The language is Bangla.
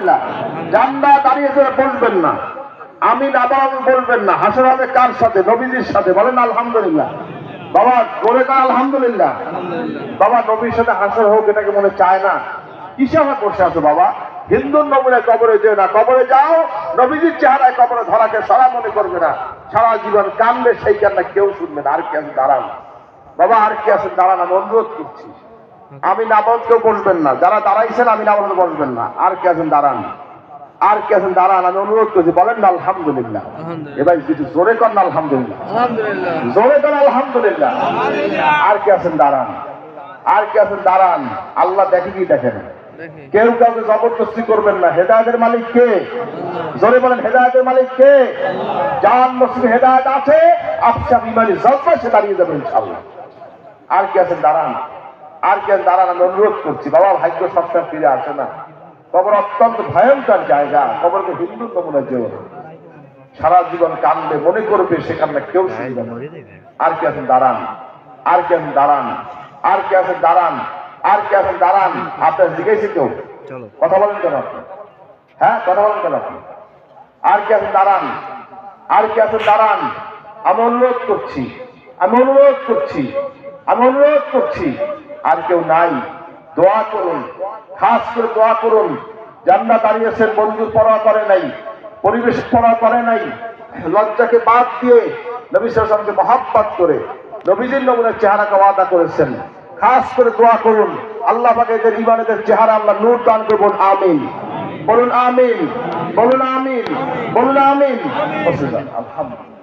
আলহামদুলিল্লাহ। জান্নাত দাঁড়িয়েছে বলবেন না, আমি আবার বলবেন না। হাসর হবে কার সাথে? নবীজির সাথে। বলেন আলহামদুলিল্লাহ। বাবা জোরে কার আলহামদুলিল্লাহ। বাবা নবীর সাথে হাসর হোক এটাকে মনে চায় না? কিসে আমার বসে আছো বাবা? হিন্দুর নমুনে কবরে যেও না, কবরে যাও নবীজির চেহারায় কবরে ধরাকে সারা মনে করবে না, সারা জীবন কানবে, সেই কান্না কেউ শুনবে না। আর কি আছে দাঁড়ান বাবা, আর কি আছে দাঁড়ান, আমি অনুরোধ করছি। আমি নামাজ কেউ বসবেন না, যারা দাঁড়াইছেন আমি নামাজ বসবেন না। আর কি আছেন দাঁড়ান, আর কি আছেন দাঁড়ান, আমি অনুরোধ করছি। বলেন না আলহামদুলিল্লাহ। এবার কিছু জোরে কর না আলহামদুলিল্লাহ, জোরে কর আলহামদুলিল্লাহ। আর কি আছেন দাঁড়ান, আর কি আছেন দাঁড়ান। আল্লাহ দেখে কি দেখে না? কেউ কাউকে জবরদস্তি করবেন না। হেদায়েতের মালিক কে? জোরে বলেন হেদায়েতের মালিক কে? জান মুসলিম হেদায়েত আছে, আফসাব ইমানি জলপা সে দাঁড়িয়ে যাবে ইনশাআল্লাহ। আর কি আছেন দাঁড়ান, আর কি আছেন দাঁড়ান, আমি অনুরোধ করছি। বাবা ভাগ্য সবসময় ফিরে আসে না, কবর অত্যন্ত ভয়ঙ্কর জায়গা। কবরকে হিন্দু নমুনা যেও, সারা জীবন কান্দবে, মনে করবে সেখানে কেউ শুনবে না। আর কি আছেন দাঁড়ান, আর কি আছেন দাঁড়ান, আর কি আছেন দাঁড়ান, আর কি আছেন দাঁড়ান। আপনার জিজ্ঞেসি কেউ কথা বলেন কেন আপনি? হ্যাঁ কথা বলেন কেন আপনি? আর কি আছেন দাঁড়ান, আর কি আছেন দাঁড়ান। আমি অনুরোধ করছি, আমি অনুরোধ করছি, আমি অনুরোধ করছি। আর কেউ নাই, দোয়া করুন, খাস করে দোয়া করুন। জান্নাত দাঁড়িয়েছেন, বন্ধুর পরোয়া করে নাই, পরিবেশ পরোয়া করে নাই, লজ্জাকে বাদ দিয়ে নবী সাল্লাল্লাহু আলাইহি ওয়াসাল্লামকে মহব্বত করে নবীজির নমুনার চেহারাকে ওয়াদা করেছেন। খাস করে দোয়া করুন, আল্লাহ পাক এদের ইমানের চেহারা আল্লাহ নূর দান করুন। আমিন বলুন, আমিন বলুন, আমিন বলুন, আমিন। আলহামদুলিল্লাহ।